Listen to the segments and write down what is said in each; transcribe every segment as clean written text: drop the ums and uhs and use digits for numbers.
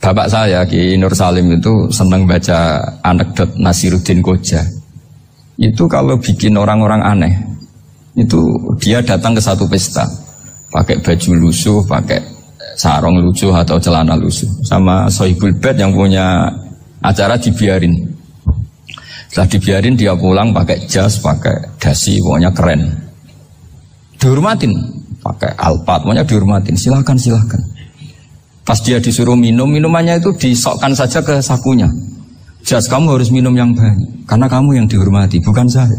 Bapak saya Ki Nur Salim itu senang baca anekdot Nasiruddin Koja. Itu kalau bikin orang-orang aneh, itu dia datang ke satu pesta, pakai baju lusuh, pakai sarung lusuh atau celana lusuh, sama Sohibul Bait yang punya acara dibiarin. Setelah dibiarin dia pulang pakai jas, pakai dasi, pokoknya keren. Dihormatin, pakai alpat, pokoknya dihormatin. Silakan. Pas dia disuruh minum, minumannya itu disokkan saja ke sakunya. Jas, kamu harus minum yang banyak, karena kamu yang dihormati, bukan saya.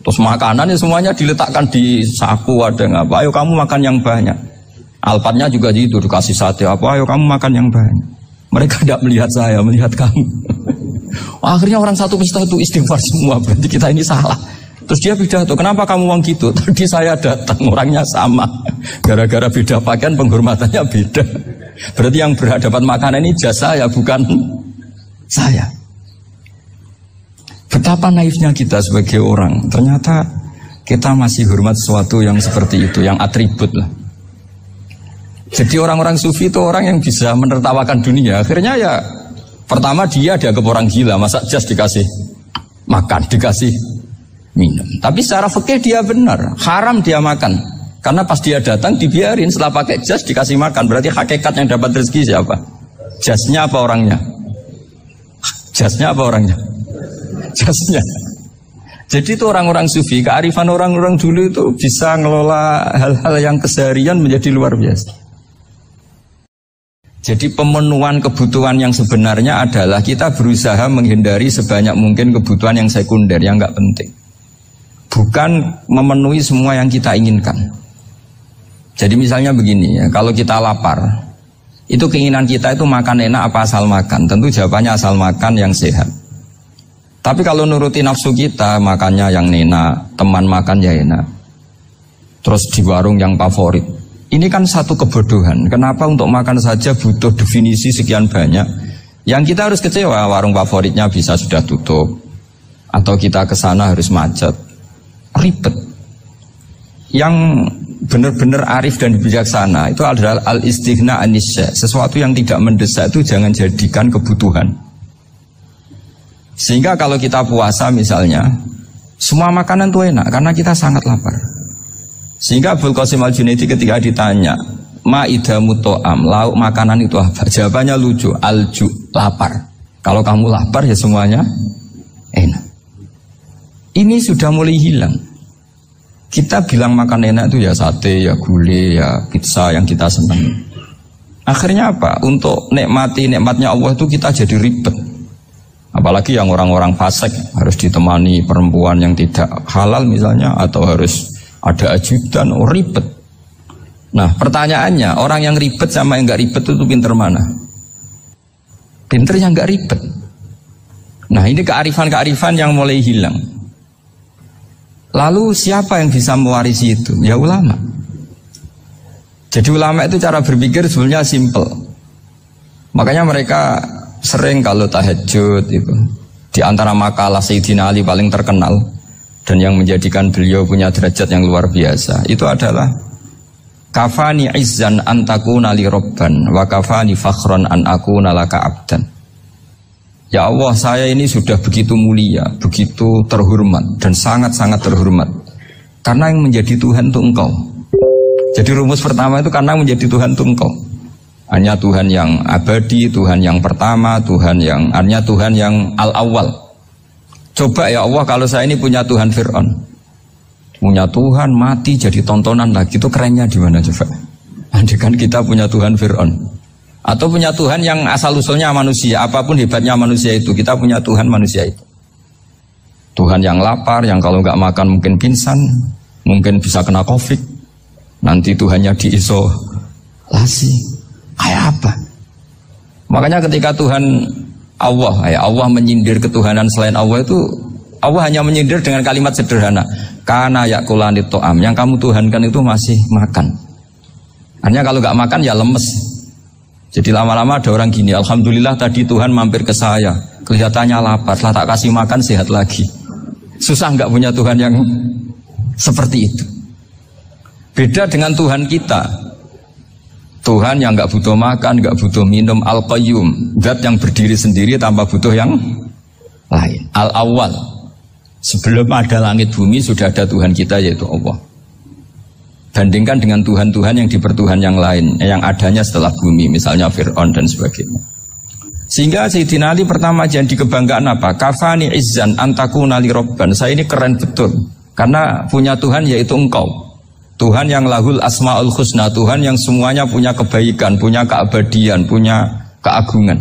Terus makanannya semuanya diletakkan di saku, ada ngapa? Ayo kamu makan yang banyak. Alpatnya juga gitu, dikasih sate apa? Ayo kamu makan yang banyak. Mereka tidak melihat saya, melihat kamu. Akhirnya orang satu pesta itu istighfar semua, berarti kita ini salah. Terus dia pidato, kenapa kamu uang gitu? Tadi saya datang, orangnya sama. Gara-gara beda pakaian, penghormatannya beda. Berarti yang berhak dapat makanan ini jasa saya, bukan saya. Betapa naifnya kita sebagai orang. Ternyata kita masih hormat sesuatu yang seperti itu, yang atribut lah. Jadi orang-orang sufi itu orang yang bisa menertawakan dunia. Akhirnya ya, pertama dia dianggap orang gila, masa jas dikasih makan, dikasih minum. Tapi secara fikih dia benar, haram dia makan. Karena pas dia datang dibiarin, setelah pakai jas dikasih makan. Berarti hakikat yang dapat rezeki siapa? Jasnya apa orangnya? Jasnya apa orangnya? Jasnya. Jadi itu orang-orang sufi, kearifan orang-orang dulu itu bisa ngelola hal-hal yang keseharian menjadi luar biasa. Jadi pemenuhan kebutuhan yang sebenarnya adalah kita berusaha menghindari sebanyak mungkin kebutuhan yang sekunder, yang nggak penting. Bukan memenuhi semua yang kita inginkan. Jadi misalnya begini ya, kalau kita lapar, itu keinginan kita itu makan enak apa asal makan? Tentu jawabannya asal makan yang sehat. Tapi kalau nuruti nafsu kita, makannya yang enak, teman makan ya enak, terus di warung yang favorit. Ini kan satu kebodohan. Kenapa untuk makan saja butuh definisi sekian banyak? Yang kita harus kecewa, warung favoritnya bisa sudah tutup, atau kita ke sana harus macet. Ribet. Yang benar-benar arif dan bijaksana itu adalah al-istighna anisya. Sesuatu yang tidak mendesak itu jangan jadikan kebutuhan. Sehingga kalau kita puasa misalnya, semua makanan itu enak karena kita sangat lapar. Sehingga Abul Qasim Al-Junaidi ketika ditanya, ma'idamu to'am, lauk makanan itu apa? Jawabannya lucu, alju, lapar. Kalau kamu lapar ya semuanya enak. Ini sudah mulai hilang. Kita bilang makan enak itu ya sate, ya gulai, ya pizza yang kita senang. Akhirnya apa? Untuk nikmatnya Allah itu kita jadi ribet. Apalagi yang orang-orang fasik harus ditemani perempuan yang tidak halal misalnya, atau harus ada ajudan, ribet. Nah pertanyaannya, orang yang ribet sama yang gak ribet itu pinter mana? Pinter yang gak ribet. Nah ini kearifan-kearifan yang mulai hilang. Lalu siapa yang bisa mewarisi itu? Ya ulama. Jadi ulama itu cara berpikir sebenarnya simple. Makanya mereka sering kalau tahajud itu, di antara makalah Sayyidina Ali paling terkenal dan yang menjadikan beliau punya derajat yang luar biasa, itu adalah kafani izzan an takuna li robban wa kafani fakhran an akuna laka abdan. Ya Allah, saya ini sudah begitu mulia, begitu terhormat dan sangat-sangat terhormat karena yang menjadi Tuhan itu Engkau. Jadi rumus pertama itu karena menjadi Tuhan itu Engkau. Hanya Tuhan yang abadi, Tuhan yang pertama, hanya Tuhan yang al-awwal. Coba ya Allah, kalau saya ini punya Tuhan Fir'aun, punya Tuhan mati jadi tontonan lagi, itu kerennya di mana coba? Andaikan kita punya Tuhan Fir'aun. Atau punya Tuhan yang asal-usulnya manusia, apapun hebatnya manusia itu, kita punya Tuhan manusia itu. Tuhan yang lapar, yang kalau nggak makan mungkin pingsan, mungkin bisa kena COVID, nanti Tuhannya diisolasi. Kayak apa? Makanya ketika Tuhan Allah menyindir ketuhanan selain Allah itu, Allah hanya menyindir dengan kalimat sederhana, karena yakulani to'am, yang kamu tuhankan itu masih makan. Artinya kalau nggak makan ya lemes. Jadi lama-lama ada orang gini, alhamdulillah tadi Tuhan mampir ke saya, kelihatannya lapar, setelah tak kasih makan sehat lagi. Susah nggak punya Tuhan yang seperti itu. Beda dengan Tuhan kita. Tuhan yang nggak butuh makan, nggak butuh minum, Al-Qayyum, zat yang berdiri sendiri tanpa butuh yang lain. Al-Awwal, sebelum ada langit bumi sudah ada Tuhan kita yaitu Allah. Bandingkan dengan Tuhan-Tuhan yang dipertuhan yang lain, yang adanya setelah bumi, misalnya Fir'aun dan sebagainya. Sehingga Sayyidina Ali pertama jadi kebanggaan apa? Kafani izzan antakuna li robban. Saya ini keren betul, karena punya Tuhan yaitu engkau. Tuhan yang lahul asma'ul husna, Tuhan yang semuanya punya kebaikan, punya keabadian, punya keagungan.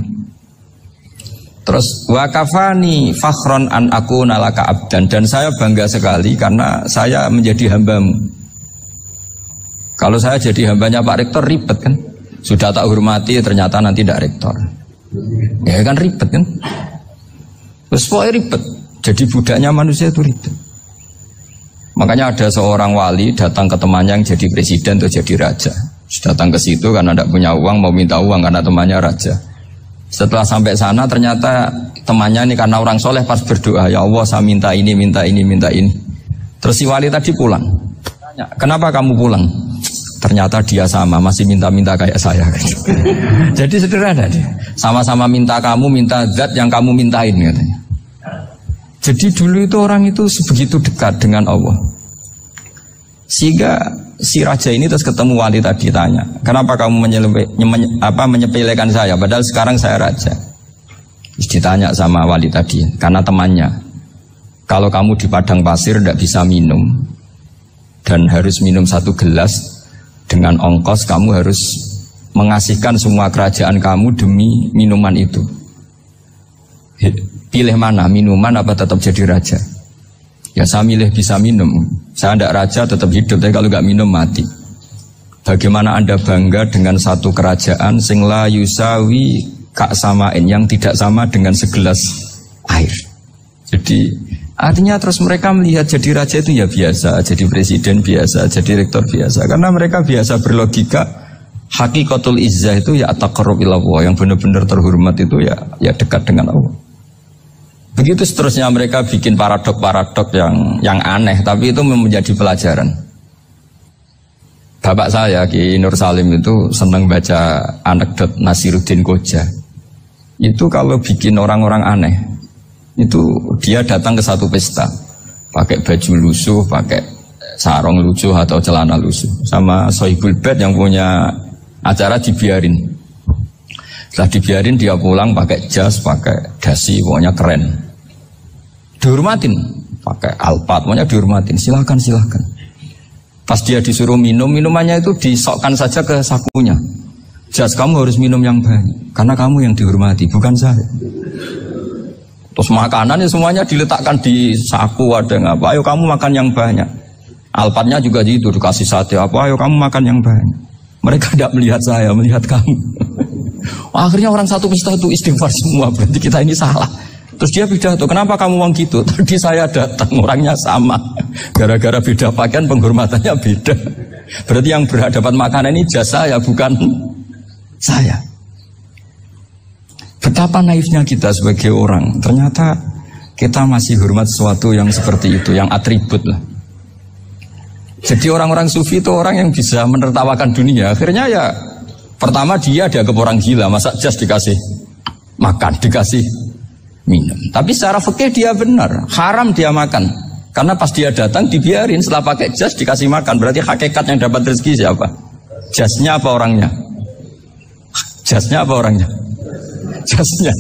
Terus wa kafani fakhron an akuna laka abdan, dan saya bangga sekali karena saya menjadi hambamu. Kalau saya jadi hambanya Pak Rektor ribet kan, sudah tak hormati ternyata nanti tidak rektor, ya kan ribet kan. Terus pokoknya ribet, jadi budaknya manusia itu ribet. Makanya ada seorang wali datang ke temannya yang jadi presiden atau jadi raja. Datang ke situ karena tidak punya uang, mau minta uang karena temannya raja. Setelah sampai sana ternyata temannya ini karena orang soleh pas berdoa, ya Allah saya minta ini, minta ini, minta ini. Terus si wali tadi pulang. Tanya, kenapa kamu pulang? Ternyata dia sama, masih minta-minta kayak saya. Jadi sederhana dia. Sama-sama minta kamu, minta zat yang kamu mintain katanya. Jadi dulu itu orang itu sebegitu dekat dengan Allah. Sehingga si raja ini terus ketemu wali tadi tanya, kenapa kamu menyepelekan saya padahal sekarang saya raja. Terus ditanya sama wali tadi, karena temannya, kalau kamu di padang pasir tidak bisa minum dan harus minum 1 gelas, dengan ongkos kamu harus mengasihkan semua kerajaan kamu demi minuman itu. Pilih mana, minuman apa tetap jadi raja? Ya saya milih bisa minum. Saya tidak raja tetap hidup, tapi kalau nggak minum mati. Bagaimana Anda bangga dengan satu kerajaan sing la yusawi kak samain, yang tidak sama dengan segelas air. Jadi artinya terus mereka melihat jadi raja itu ya biasa, jadi presiden biasa, jadi rektor biasa, karena mereka biasa berlogika. Hakikatul izzah itu ya taqarrub ila Allah, yang benar-benar terhormat itu ya dekat dengan Allah. Begitu seterusnya mereka bikin paradok-paradok yang aneh, tapi itu menjadi pelajaran. Bapak saya Ki Nur Salim itu senang baca anekdot Nasiruddin Koja. Itu kalau bikin orang-orang aneh, itu dia datang ke satu pesta, pakai baju lusuh, pakai sarung lusuh atau celana lusuh, sama Sohibul Bed yang punya acara dibiarin. Setelah dibiarin dia pulang pakai jas, pakai dasi, pokoknya keren. Dihormatin, pakai alpat, pokoknya dihormatin. Silakan. Pas dia disuruh minum, minumannya itu disokkan saja ke sakunya. Jas, kamu harus minum yang banyak, karena kamu yang dihormati, bukan saya. Terus makanannya semuanya diletakkan di saku, ada apa? Ayo kamu makan yang banyak. Alpatnya juga gitu, dikasih sate apa? Ayo kamu makan yang banyak. Mereka tidak melihat saya, melihat kamu. Akhirnya orang satu pesta itu istighfar semua, berarti kita ini salah. Terus dia pidato, kenapa kamu ngomong gitu? Tadi saya datang, orangnya sama. Gara-gara beda pakaian, penghormatannya beda. Berarti yang berhak dapat makanan ini jasa ya, bukan saya. Betapa naifnya kita sebagai orang. Ternyata kita masih hormat sesuatu yang seperti itu, yang atribut lah. Jadi orang-orang sufi itu orang yang bisa menertawakan dunia. Akhirnya ya, pertama dia dianggap orang gila, masa jas dikasih makan, dikasih minum. Tapi secara fikih dia benar, haram dia makan. Karena pas dia datang dibiarin, setelah pakai jas dikasih makan. Berarti hakikat yang dapat rezeki siapa? Jasnya apa orangnya? Jasnya apa orangnya? Jasnya.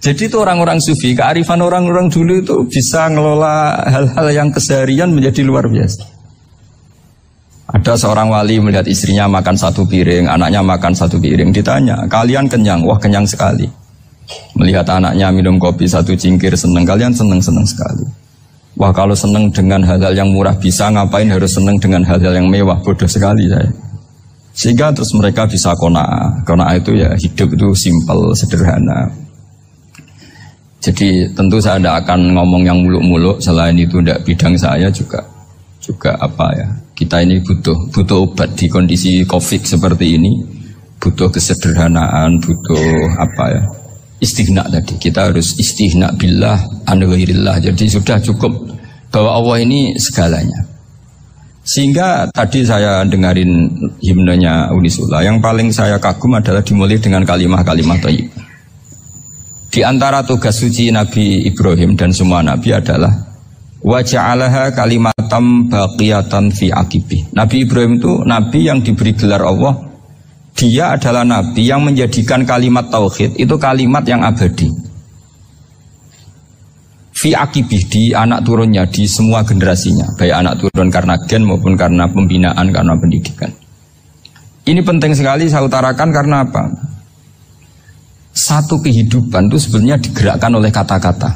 Jadi itu orang-orang sufi, kearifan orang-orang dulu itu bisa ngelola hal-hal yang keseharian menjadi luar biasa. Ada seorang wali melihat istrinya makan 1 piring, anaknya makan 1 piring. Ditanya, kalian kenyang? Wah kenyang sekali. Melihat anaknya minum kopi 1 cingkir seneng, kalian seneng-seneng sekali. Wah kalau seneng dengan hal-hal yang murah bisa, ngapain harus seneng dengan hal-hal yang mewah? Bodoh sekali saya. Sehingga terus mereka bisa qanaah. Qanaah itu ya hidup itu simpel, sederhana. Jadi tentu saya tidak akan ngomong yang muluk-muluk, selain itu tidak bidang saya juga apa ya. Kita ini butuh obat di kondisi Covid seperti ini, butuh kesederhanaan, butuh apa ya? Istihna tadi, kita harus istihna billah an ghairillah. Jadi sudah cukup bahwa Allah ini segalanya. Sehingga tadi saya dengarin himnenya Unisula, yang paling saya kagum adalah dimulai dengan kalimat-kalimat thayyibah. Di antara tugas suci Nabi Ibrahim dan semua Nabi adalah wa ja'alaha kalimatam baqiyatan fi aqibih. Nabi Ibrahim itu Nabi yang diberi gelar Allah. Dia adalah Nabi yang menjadikan kalimat tauhid itu kalimat yang abadi. Fi aqibih, di anak turunnya, di semua generasinya, baik anak turun karena gen maupun karena pembinaan, karena pendidikan. Ini penting sekali saya utarakan karena apa? Satu kehidupan itu sebenarnya digerakkan oleh kata-kata,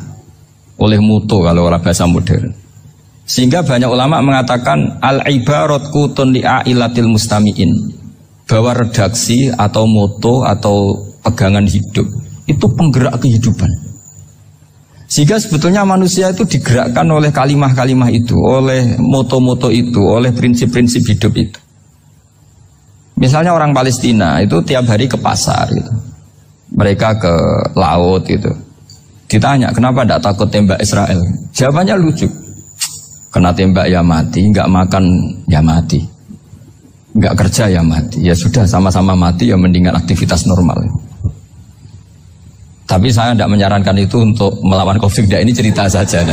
oleh mutu kalau orang bahasa modern. Sehingga banyak ulama mengatakan al-ibarat qutun li'ailatil mustami'in, bahwa redaksi atau mutu atau pegangan hidup itu penggerak kehidupan. Sehingga sebetulnya manusia itu digerakkan oleh kalimah-kalimah itu, oleh moto-moto itu, oleh prinsip-prinsip hidup itu. Misalnya orang Palestina itu tiap hari ke pasar gitu. Mereka ke laut gitu. Ditanya, kenapa tidak takut tembak Israel? Jawabannya lucu. Kena tembak ya mati, nggak makan ya mati, nggak kerja ya mati. Ya sudah, sama-sama mati ya mendingan aktivitas normal. Tapi saya tidak menyarankan itu untuk melawan konflik. Ini cerita saja.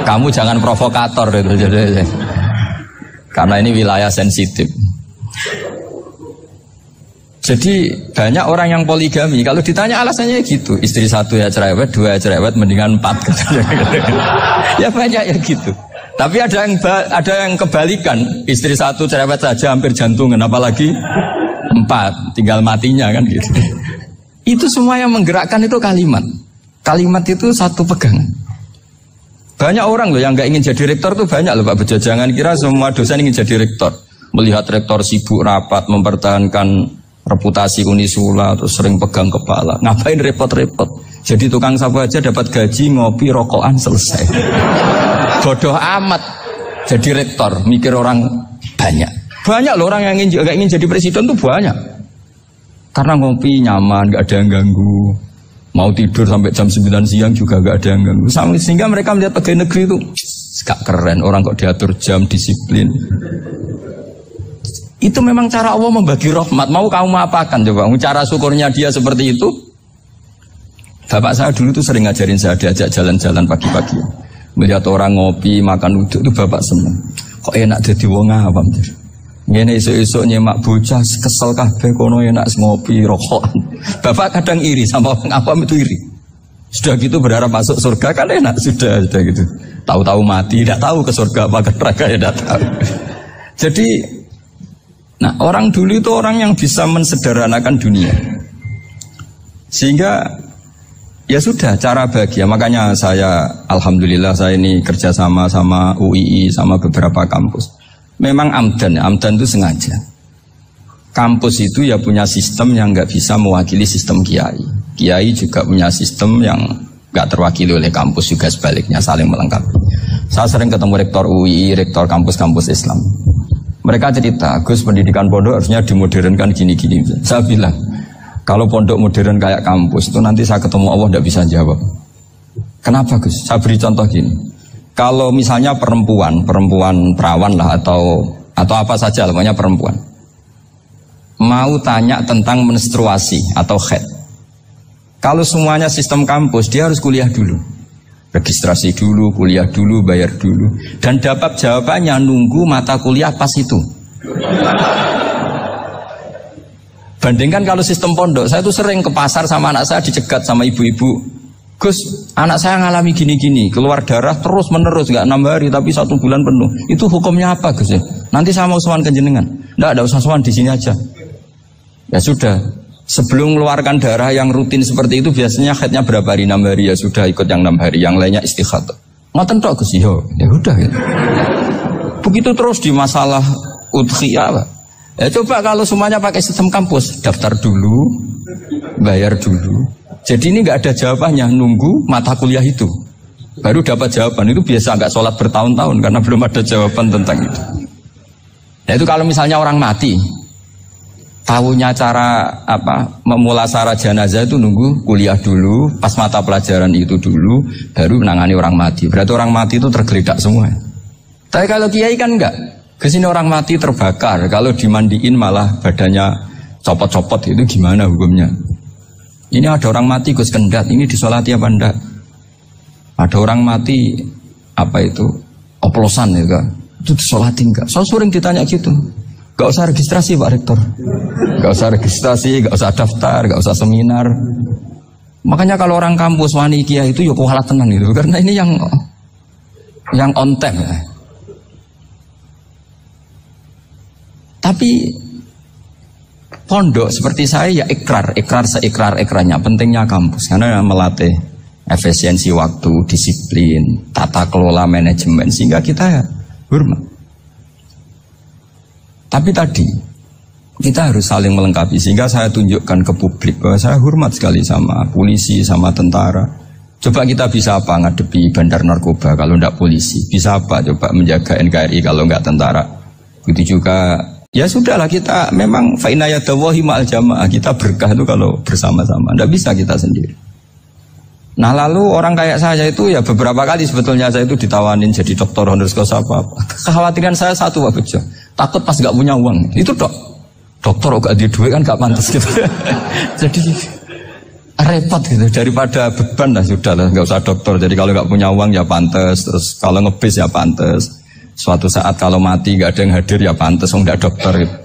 Kamu jangan provokator itu. Karena ini wilayah sensitif. Jadi banyak orang yang poligami. Kalau ditanya alasannya gitu. Istri satu ya cerewet, dua ya cerewet, mendingan 4. Ya banyak ya gitu. Tapi ada yang kebalikan. Istri satu cerewet saja hampir jantungan. Apalagi 4. Tinggal matinya kan gitu. Itu semua yang menggerakkan itu kalimat. Kalimat itu satu pegangan. Banyak orang loh yang nggak ingin jadi rektor tuh banyak loh Pak Bejo. Jangan kira semua dosen ingin jadi rektor. Melihat rektor sibuk rapat, mempertahankan reputasi Unisula, terus sering pegang kepala. Ngapain repot-repot? Jadi tukang sapu aja dapat gaji, ngopi, rokokan, selesai. Bodoh amat jadi rektor, mikir orang banyak. Banyak loh orang yang nggak ingin jadi presiden tuh banyak. Karena ngopi nyaman, gak ada yang ganggu. Mau tidur sampai jam 9 siang juga gak ada yang ganggu. Sehingga mereka melihat pegawai negeri itu gak keren, orang kok diatur jam, disiplin. Itu memang cara Allah membagi rahmat. Mau kamu apakan coba? Cara syukurnya dia seperti itu. Bapak saya dulu tuh sering ngajarin saya, diajak jalan-jalan pagi-pagi. Melihat orang ngopi, makan uduk itu bapak seneng. Kok enak jadi wong awam. Ngene esuk-esuk nyemak bocah kesel kabeh kono enak ngopi rokokan. Bapak kadang iri sama orang awam itu iri. Sudah gitu berharap masuk surga kan enak sudah gitu. Tahu-tahu mati, tidak tahu ke surga apa ke neraka ya tidak tahu. Jadi nah orang dulu itu orang yang bisa mensederhanakan dunia. Sehingga ya sudah cara bahagia. Makanya saya alhamdulillah saya ini kerjasama sama UII sama beberapa kampus. Memang amdan itu sengaja. Kampus itu ya punya sistem yang nggak bisa mewakili sistem kiai. Kiai juga punya sistem yang nggak terwakili oleh kampus, juga sebaliknya saling melengkapi. Saya sering ketemu rektor UI, rektor kampus-kampus Islam. Mereka cerita, Gus pendidikan pondok harusnya dimodernkan gini-gini. Saya bilang, kalau pondok modern kayak kampus itu nanti saya ketemu Allah nggak bisa jawab. Kenapa Gus? Saya beri contoh gini. Kalau misalnya perempuan perawan lah atau apa saja, namanya perempuan, mau tanya tentang menstruasi atau haid. Kalau semuanya sistem kampus, dia harus kuliah dulu, registrasi dulu, kuliah dulu, bayar dulu, dan dapat jawabannya nunggu mata kuliah pas itu. Bandingkan kalau sistem pondok, saya tuh sering ke pasar sama anak saya dicegat sama ibu-ibu. Gus, anak saya ngalami gini-gini, keluar darah terus menerus, nggak 6 hari tapi 1 bulan penuh. Itu hukumnya apa Gus ya? Nanti saya mau sowan ke jenengan. Nggak usah sowan di sini aja. Ya sudah, sebelum mengeluarkan darah yang rutin seperti itu biasanya haidnya berapa hari? 6 hari ya sudah ikut yang 6 hari, yang lainnya istighatsah. Ngoten tok Gus ya udah ya. Begitu terus di masalah udhiyah Pak. Ya coba kalau semuanya pakai sistem kampus, daftar dulu, bayar dulu. Jadi ini nggak ada jawabannya, nunggu mata kuliah itu baru dapat jawaban. Itu biasa nggak sholat bertahun-tahun karena belum ada jawaban tentang itu. Nah itu kalau misalnya orang mati, tahunya cara memulasara jenazah itu nunggu kuliah dulu, pas mata pelajaran itu dulu, baru menangani orang mati. Berarti orang mati itu tergeledak semua. Tapi kalau kiai kan enggak. Kesini orang mati terbakar, kalau dimandiin malah badannya copot-copot, itu gimana hukumnya? Ini ada orang mati Gus Kendat, ini disolati apa enggak? Ada orang mati apa itu oplosan ya kan? Itu disolati enggak? Saya sering ditanya gitu. Gak usah registrasi Pak Rektor, gak usah registrasi, gak usah daftar, gak usah seminar. Makanya kalau orang kampus wani kiai itu ya kualat tenang gitu, karena ini yang on time ya. Tapi pondok seperti saya ya ikrar seikrar-ikrarnya. Pentingnya kampus karena melatih efisiensi waktu, disiplin, tata kelola manajemen sehingga kita ya hormat. Tapi tadi kita harus saling melengkapi sehingga saya tunjukkan ke publik bahwa saya hormat sekali sama polisi, sama tentara. Coba kita bisa apa ngadepi bandar narkoba kalau enggak polisi? Bisa apa coba menjaga NKRI kalau enggak tentara? Begitu juga. Ya sudahlah kita memang fa'inayadawahi ma'al jamaah, kita berkah itu kalau bersama-sama, tidak bisa kita sendiri. Nah lalu orang kayak saya itu ya beberapa kali sebetulnya saya itu ditawanin jadi dokter honoris causa apa. Kekhawatiran saya satu Pak Bejo, takut pas gak punya uang, itu dokter gak ada duit kan gak pantas gitu. Jadi repot gitu, daripada beban lah sudah lah, gak usah dokter. Jadi kalau gak punya uang ya pantas, terus kalau ngebis ya pantas. Suatu saat kalau mati gak ada yang hadir ya pantas, enggak dokter gitu.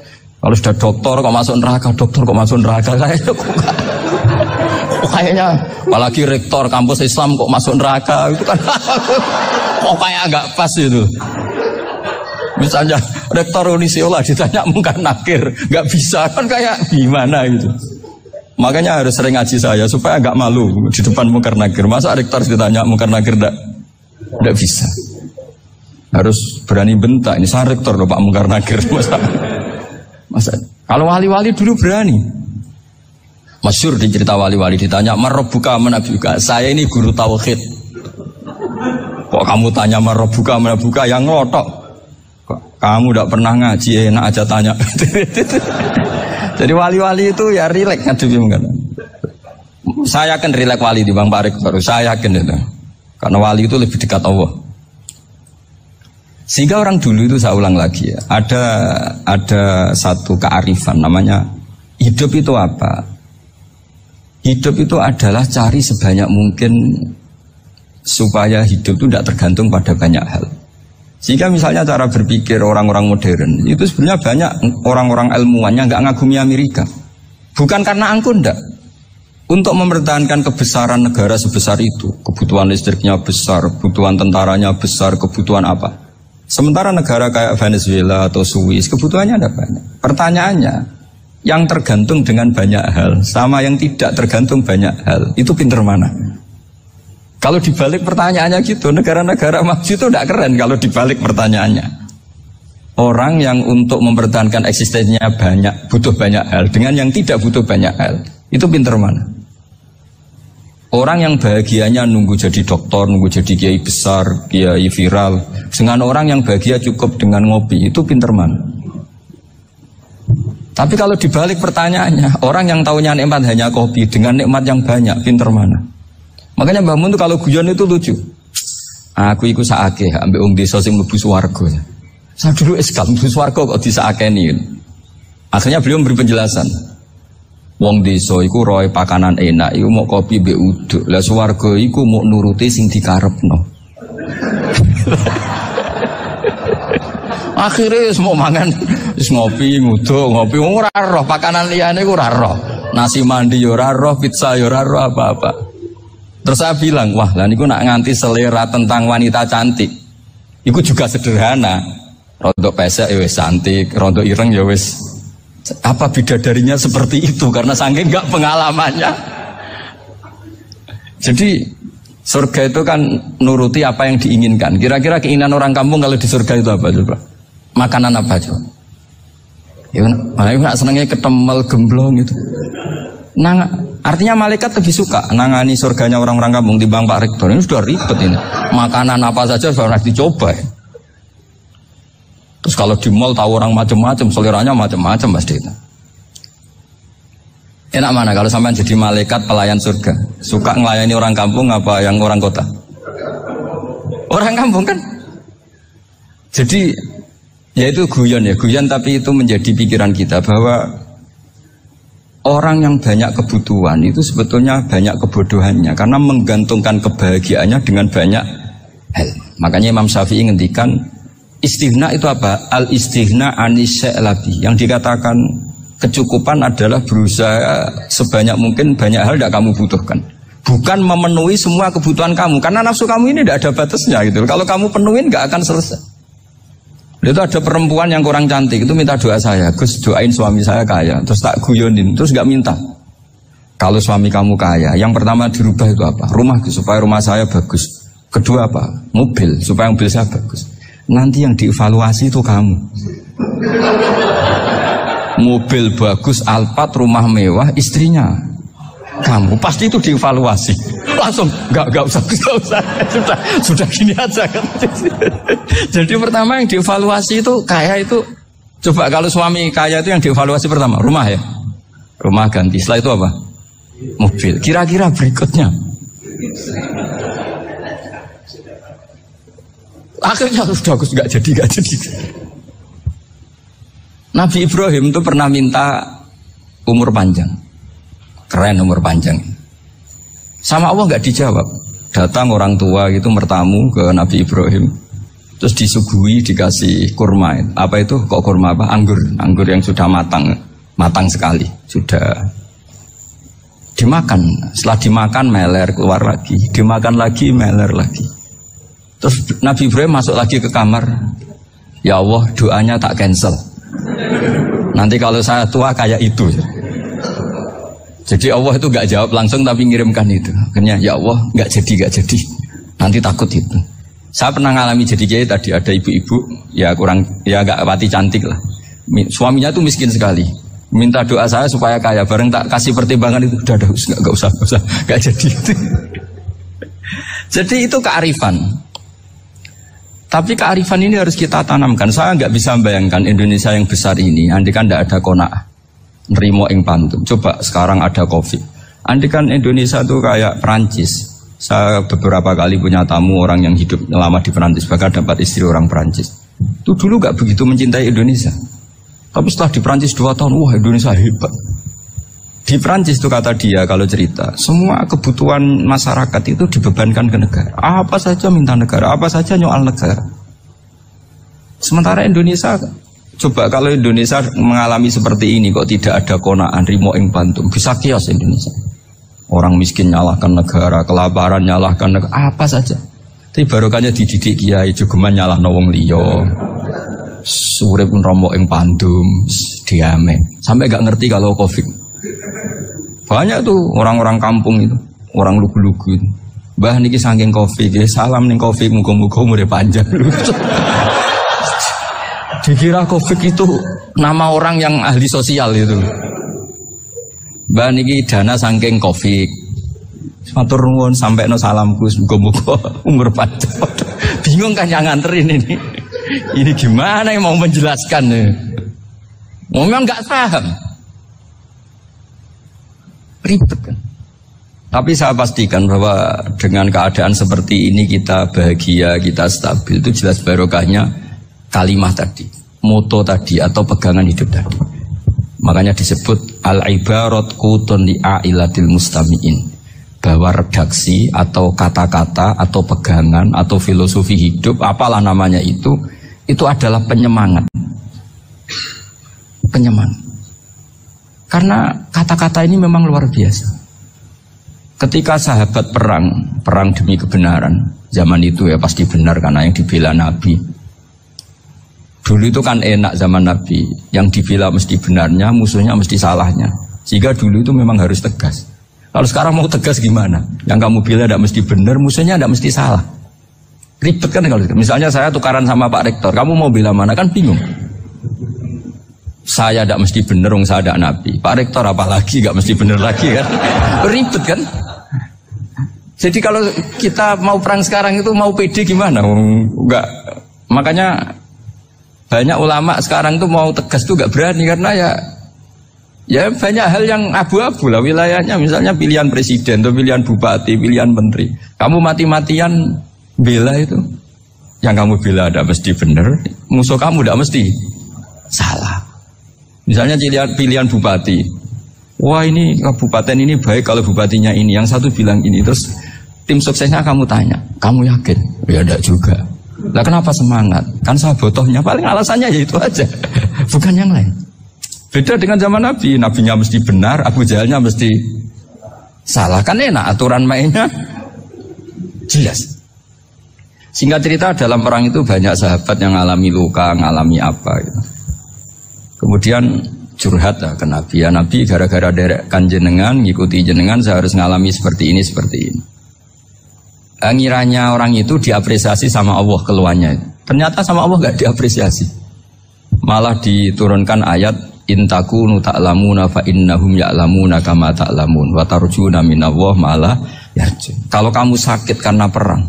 Kalau sudah dokter kok masuk neraka, kayaknya apalagi rektor kampus Islam kok masuk neraka itu kan kok kayak agak pas itu. Misalnya rektor Unisiola ditanya mungkar nakir, nggak bisa kan kayak gimana gitu. Makanya harus sering ngaji saya supaya agak malu di depan mungkar nakir. Masa rektor ditanya mungkar nakir nggak bisa. Harus berani bentak, ini saya rektor loh Pak Mungkar Nakir. Masa kalau wali-wali dulu berani. Masyhur di cerita wali-wali ditanya marabbuka manabuka, saya ini guru tauhid. Kok kamu tanya marabbuka manabuka yang ngelotok? Kamu tidak pernah ngaji enak aja tanya. Jadi wali-wali itu ya rileks ngadepi mungkar. Saya yakin rileks wali di Bang Pak Rektor, saya yakin itu. Karena wali itu lebih dekat Allah. Sehingga orang dulu itu saya ulang lagi ya, ada satu kearifan namanya hidup itu apa? Hidup itu adalah cari sebanyak mungkin supaya hidup itu tidak tergantung pada banyak hal. Sehingga misalnya cara berpikir orang-orang modern itu sebenarnya banyak orang-orang ilmuwan yang nggak ngagumi Amerika. Bukan karena angkuh enggak. Untuk mempertahankan kebesaran negara sebesar itu, kebutuhan listriknya besar, kebutuhan tentaranya besar, kebutuhan apa? Sementara negara kayak Venezuela atau Swiss kebutuhannya ada banyak. Pertanyaannya, yang tergantung dengan banyak hal sama yang tidak tergantung banyak hal, itu pinter mana? Kalau dibalik pertanyaannya gitu, negara-negara maju itu tidak keren kalau dibalik pertanyaannya. Orang yang untuk mempertahankan eksistensinya banyak, butuh banyak hal, dengan yang tidak butuh banyak hal, itu pinter mana? Orang yang bahagianya nunggu jadi dokter, nunggu jadi kiai besar, kiai viral, dengan orang yang bahagia cukup dengan ngopi, itu pinter mana? Tapi kalau dibalik pertanyaannya, orang yang taunya nikmat hanya kopi dengan nikmat yang banyak, pinter mana? Makanya Mbah Mun itu kalau guyon itu lucu. Aku ikut saake, ambil wong desa sing mlebu swarga. Saya dulu eskal mlebu swarga kok disakeni. Akhirnya beliau memberi penjelasan. Wong desa iku roe pakanan enak, iku mau kopi mbek uduk. Lah swarga iku mau nuruti sing dikarepno. Akhirnya semua mangan wis ngopi, nguduk, ngopi ora roh pakanan liyane iku ora roh. Nasi mandi yo ora roh, pizza yo ora roh apa-apa. Terus saya bilang, wah lah niku nak nganti selera tentang wanita cantik. Iku juga sederhana. Rodok pesek ya wis cantik, rodok ireng ya wis. Apa bidadarinya seperti itu karena saking enggak pengalamannya. Jadi surga itu kan nuruti apa yang diinginkan. Kira-kira keinginan orang kampung kalau di surga itu apa coba? Makanan apa coba? Ya nak senengnya ketemel gemblong gitu. Nah, artinya malaikat lebih suka nangani surganya orang-orang kampung di Bang Pak Rektor. Ini sudah ribet ini. Makanan apa saja sudah dicoba ya. Terus kalau di mall tahu orang macam-macam, seleranya macam-macam pasti itu. Enak mana kalau sampai jadi malaikat pelayan surga? Suka ngelayani orang kampung apa yang orang kota? Orang kampung kan. Jadi Ya itu guyon ya, guyon tapi itu menjadi pikiran kita bahwa orang yang banyak kebutuhan itu sebetulnya banyak kebodohannya karena menggantungkan kebahagiaannya dengan banyak hal. Makanya Imam Syafi'i ngendikan istighna itu apa? Al istighna anisya'labi. Yang dikatakan kecukupan adalah berusaha sebanyak mungkin banyak hal tidak kamu butuhkan. Bukan memenuhi semua kebutuhan kamu karena nafsu kamu ini tidak ada batasnya gitu. Kalau kamu penuhin nggak akan selesai. Itu ada perempuan yang kurang cantik, itu minta doa saya, Gus doain suami saya kaya, terus tak guyonin, terus gak minta. Kalau suami kamu kaya, yang pertama dirubah itu apa? Rumah, supaya rumah saya bagus. Kedua apa? Mobil, supaya mobil saya bagus. Nanti yang dievaluasi itu kamu. Mobil bagus, Alphard, rumah mewah, istrinya kamu, pasti itu dievaluasi. Langsung, enggak usah. Sudah gini aja kan. Jadi pertama yang dievaluasi itu kaya itu, coba kalau suami kaya itu yang dievaluasi pertama, rumah ya. Rumah ganti, setelah itu apa? Mobil. Kira-kira berikutnya. Akhirnya sudah Gus enggak jadi. Nabi Ibrahim itu pernah minta umur panjang. Keren umur panjang. Sama Allah nggak dijawab. Datang orang tua gitu bertamu ke Nabi Ibrahim, terus disuguhi dikasih kurma. Apa itu? Kok kurma apa? Anggur yang sudah matang sekali. Sudah dimakan. Setelah dimakan meler keluar lagi, dimakan lagi meler lagi. Terus Nabi Ibrahim masuk lagi ke kamar. Ya Allah, doanya tak cancel. Nanti kalau saya tua kayak itu. Jadi Allah itu gak jawab langsung tapi ngirimkan itu. Akhirnya ya Allah gak jadi. Nanti takut itu. Saya pernah ngalami jadi kiai tadi, ada ibu-ibu ya gak pati cantik lah. Suaminya tuh miskin sekali. Minta doa saya supaya kaya. Bareng tak kasih pertimbangan itu udah gak usah gak jadi itu. Jadi itu kearifan. Tapi kearifan ini harus kita tanamkan. Saya nggak bisa membayangkan Indonesia yang besar ini, andai kan tidak ada qanaah, nerimo ing pantum. Coba sekarang ada Covid. Andai kan Indonesia itu kayak Perancis. Saya beberapa kali punya tamu orang yang hidup lama di Perancis, bahkan dapat istri orang Perancis. Itu dulu nggak begitu mencintai Indonesia. Tapi setelah di Perancis 2 tahun, wah Indonesia hebat. Di Perancis itu kata dia kalau cerita, semua kebutuhan masyarakat itu dibebankan ke negara. Apa saja minta negara, apa saja nyoal negara. Sementara Indonesia, coba kalau Indonesia mengalami seperti ini, kok tidak ada qanaah rimo ing pantum, bisa kios Indonesia. Orang miskin nyalahkan negara, kelaparan nyalahkan negara, apa saja. Tapi barokahnya dididik kiai, jogeman nyalahno wong liya. Urip nromo ing pandum, diame. Sampai gak ngerti kalau Covid. Banyak tuh orang-orang kampung itu, orang lugu-lugu itu. Mbah niki saking Covid, salam ning Covid, muga-muga umure panjang. Dikira Covid itu nama orang yang ahli sosial itu. Mbah niki dana saking Covid. Matur nuwun sampekno salamku, muga-muga umur panjang. Bingung kan yang nganterin ini. Ini gimana yang mau menjelaskan? Memang nggak paham. Ribet kan. Tapi saya pastikan bahwa dengan keadaan seperti ini kita bahagia, kita stabil, itu jelas barokahnya kalimat tadi, moto tadi atau pegangan hidup tadi. Makanya disebut al-ibarat qutun li'ailatil mustami'in, bahwa redaksi atau kata-kata atau pegangan atau filosofi hidup, apalah namanya itu adalah penyemangat. Penyemangat. Karena kata-kata ini memang luar biasa. Ketika sahabat perang demi kebenaran, zaman itu ya pasti benar karena yang dibela Nabi. Dulu itu kan enak zaman Nabi, yang dibela mesti benarnya, musuhnya mesti salahnya. Sehingga dulu itu memang harus tegas. Kalau sekarang mau tegas gimana? Yang kamu bela tidak mesti benar, musuhnya tidak mesti salah. Ribet kan kalau misalnya saya tukaran sama Pak Rektor, kamu mau bela mana kan bingung. Saya tidak mesti benar, saya tidak Nabi. Pak Rektor apalagi tidak mesti benar lagi kan? Ribet kan? Jadi kalau kita mau perang sekarang itu mau pede gimana? Enggak. Makanya banyak ulama sekarang itu mau tegas tuh enggak berani karena ya banyak hal yang abu-abu lah wilayahnya. Misalnya pilihan presiden atau pilihan bupati, pilihan menteri. Kamu mati-matian bela itu. Yang kamu bela tidak mesti benar, musuh kamu tidak mesti salah. Misalnya pilihan bupati. Wah ini kabupaten ini baik kalau bupatinya ini. Yang satu bilang ini. Terus tim suksesnya kamu tanya. Kamu yakin? Ya tidak juga. Lah kenapa semangat? Kan saya botohnya. Paling alasannya ya itu aja. Bukan yang lain. Beda dengan zaman Nabi. Nabinya mesti benar, Abu Jahalnya mesti salah. Kan enak aturan mainnya. Jelas. Singkat cerita dalam perang itu banyak sahabat yang ngalami luka, ngalami apa gitu. Kemudian curhat lah ke Nabi. Ya Nabi gara-gara derekkan jenengan, ngikuti jenengan saya harus ngalami seperti ini, seperti ini. Ngiranya orang itu diapresiasi sama Allah keluarnya. Ternyata sama Allah gak diapresiasi. Malah diturunkan ayat intakunu ta'lamuna fa innahum ya'lamuna kama ta'lamun wa tarjuna minallah ma'ala yarjun. Kalau kamu sakit karena perang,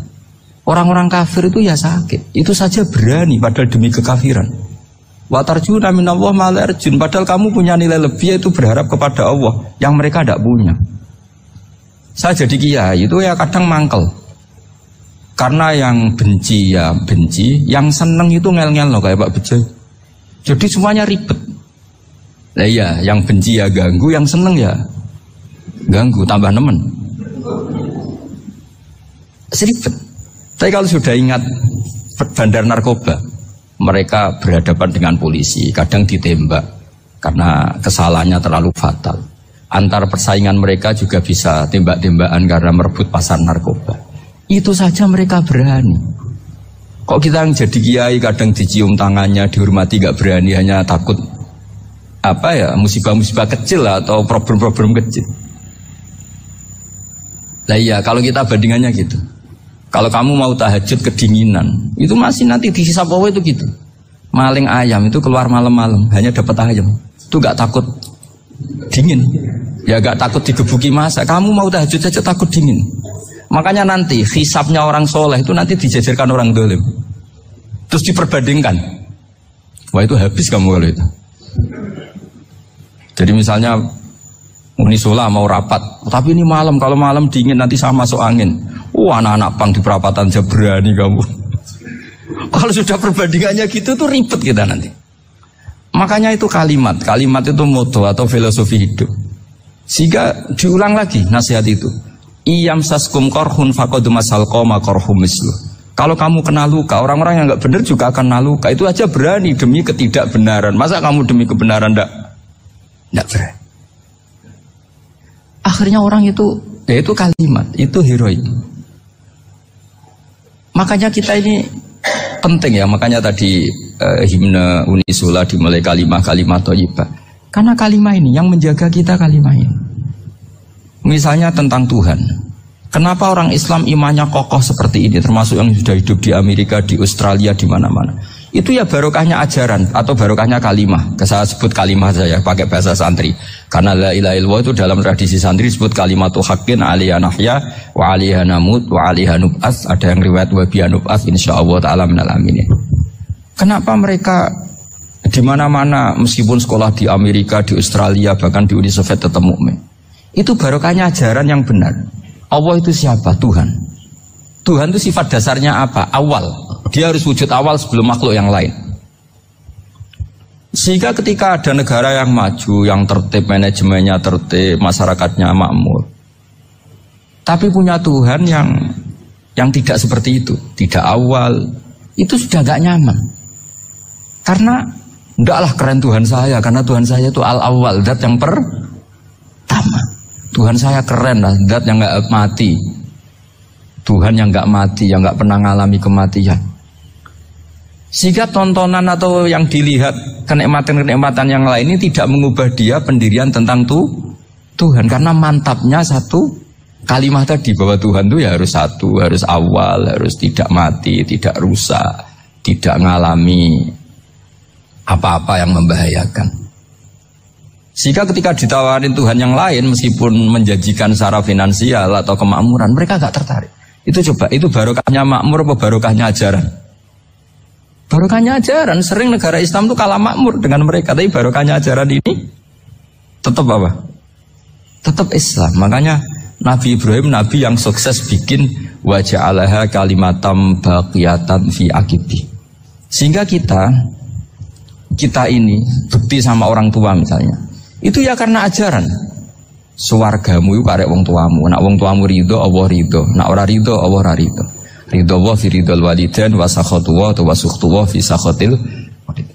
orang-orang kafir itu ya sakit. Itu saja berani padahal demi kekafiran. Wa tarjuna minallah ma'ala yarjun. Padahal kamu punya nilai lebih yaitu berharap kepada Allah yang mereka tidak punya. Saya jadi kiai itu ya kadang mangkel. Karena yang benci ya benci, yang seneng itu ngel-ngel loh kayak Pak Bejo. Jadi semuanya ribet. Nah iya, yang benci ya ganggu, yang seneng ya ganggu, tambah nemen. Seribet. Tapi kalau sudah ingat bandar narkoba, mereka berhadapan dengan polisi, kadang ditembak karena kesalahannya terlalu fatal. Antar persaingan mereka juga bisa tembak-tembakan karena merebut pasar narkoba. Itu saja mereka berani. Kok kita yang jadi kiai kadang dicium tangannya, dihormati gak berani, hanya takut apa ya, musibah-musibah kecil atau problem-problem kecil. Nah iya, kalau kita bandingannya gitu. Kalau kamu mau tahajud kedinginan, itu masih nanti dihisab Allah itu gitu. Maling ayam itu keluar malam-malam, hanya dapat ayam. Itu gak takut dingin. Ya gak takut digebuki masa. Kamu mau tahajud saja takut dingin. Makanya nanti hisabnya orang soleh itu nanti dijajarkan orang dolim. Terus diperbandingkan. Wah itu habis kamu kalau itu. Jadi misalnya Unisola mau rapat, tapi ini malam, kalau malam dingin nanti sama masuk angin. Anak-anak pang di perapatan aja berani kamu. Kalau sudah perbandingannya gitu tuh ribet kita nanti. Makanya itu kalimat itu moto atau filosofi hidup. Sehingga diulang lagi nasihat itu. Iyam saskum korhun fakodu masal koma korhum mislu. Kalau kamu kena luka, orang-orang yang nggak benar juga akan kena luka. Itu aja berani demi ketidakbenaran. Masa kamu demi kebenaran nggak berani? Akhirnya orang itu, ya itu kalimat, itu heroik. Makanya kita ini penting ya. Makanya tadi himne Unisula dimulai kalimat-kalimat thayyibah. Karena kalimat ini yang menjaga kita kalimat ini. Misalnya tentang Tuhan. Kenapa orang Islam imannya kokoh seperti ini, termasuk yang sudah hidup di Amerika, di Australia, di mana-mana. Itu ya barokahnya ajaran atau barokahnya kalimah. Saya sebut kalimah saya pakai bahasa santri. Karena la ilaha illallah itu dalam tradisi santri disebut kalimatu haqqin alaiha nahya wa alaiha namut wa alaiha nub'ats. Ada yang riwayat wa biha nub'ats insyaallah taala minal aminin. Kenapa mereka di mana-mana meskipun sekolah di Amerika, di Australia, bahkan di Uni Soviet tetap mukmin? Itu barokahnya ajaran yang benar. Allah itu siapa? Tuhan. Tuhan itu sifat dasarnya apa? Awal. Dia harus wujud awal sebelum makhluk yang lain. Sehingga ketika ada negara yang maju, yang tertib, manajemennya tertib, masyarakatnya makmur, tapi punya Tuhan yang tidak seperti itu, tidak awal, itu sudah gak nyaman. Karena ndaklah keren Tuhan saya, karena Tuhan saya itu al-awwal, zat yang pertama. Tuhan saya keren lah, zat yang gak mati. Tuhan yang gak mati, yang gak pernah mengalami kematian. Sehingga tontonan atau yang dilihat kenikmatan-kenikmatan yang lain ini tidak mengubah dia pendirian tentang Tuhan. Karena mantapnya satu kalimat tadi, bahwa Tuhan itu ya harus satu, harus awal, harus tidak mati, tidak rusak, tidak mengalami apa-apa yang membahayakan. Sehingga ketika ditawarin Tuhan yang lain, meskipun menjanjikan secara finansial atau kemakmuran, mereka gak tertarik. Itu coba, itu barokahnya makmur apa barokahnya ajaran? Barokahnya ajaran. Sering negara Islam itu kalah makmur dengan mereka, tapi barokahnya ajaran ini tetap apa? Tetap Islam. Makanya Nabi Ibrahim, Nabi yang sukses bikin wa ja'alaha kalimatam baqiyatan fi aqibi. Sehingga kita ini bekti sama orang tua misalnya, itu ya karena ajaran. Suwargamu itu karek wong tuamu. Nak wong tuamu ridho, Allah ridho. Nak ora ridho, Allah ora ridho. Ridho wa fi ridhol walidain wa sakhatu wa sukhtu wa fi sakhatil.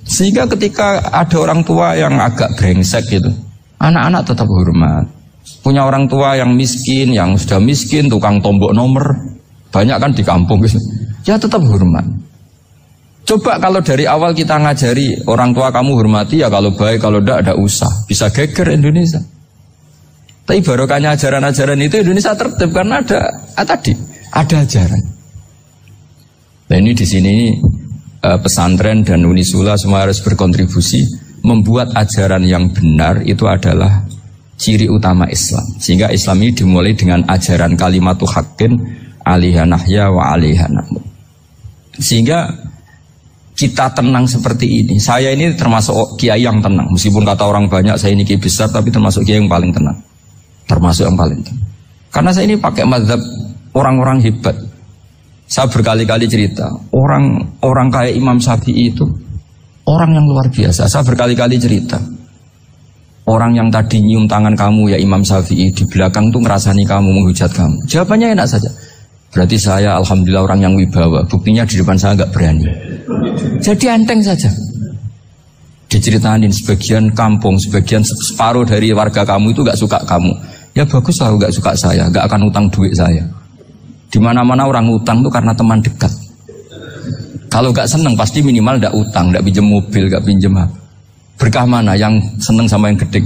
Sehingga ketika ada orang tua yang agak brengsek gitu, anak-anak tetap hormat. Punya orang tua yang miskin, yang sudah miskin, tukang tombok nomor, banyak kan di kampung gitu. Ya tetap hormat. Coba kalau dari awal kita ngajari orang tua kamu hormati ya, kalau baik, kalau tidak usah. Bisa geger Indonesia. Tapi barokahnya ajaran-ajaran itu Indonesia tertib karena ada ajaran. Nah ini di sini pesantren dan Unisula semua harus berkontribusi membuat ajaran yang benar itu adalah ciri utama Islam. Sehingga Islam ini dimulai dengan ajaran kalimatu haqqin alaiha nahya wa alaiha namut. Sehingga kita tenang seperti ini. Saya ini termasuk kiai yang tenang. Meskipun kata orang banyak saya ini kiai besar, tapi termasuk kiai yang paling tenang. Termasuk yang paling tenang. Karena saya ini pakai mazhab orang-orang hebat. Saya berkali-kali cerita, orang kayak Imam Syafi'i itu orang yang luar biasa. Saya berkali-kali cerita, orang yang tadi nyium tangan kamu ya Imam Syafi'i, di belakang tuh ngerasani kamu, menghujat kamu. Jawabannya enak saja. Berarti saya alhamdulillah orang yang wibawa. Buktinya di depan saya nggak berani. Jadi enteng saja. Diceritain sebagian kampung, sebagian separuh dari warga kamu itu nggak suka kamu. Ya bagus lah nggak suka saya, nggak akan utang duit saya. Di mana-mana orang utang tuh karena teman dekat. Kalau nggak seneng pasti minimal nggak utang, nggak pinjam mobil, nggak pinjam apa. Berkah mana yang seneng sama yang gede?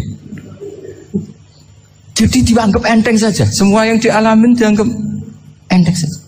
Jadi dianggap enteng saja. Semua yang dialamin dianggap enteng saja.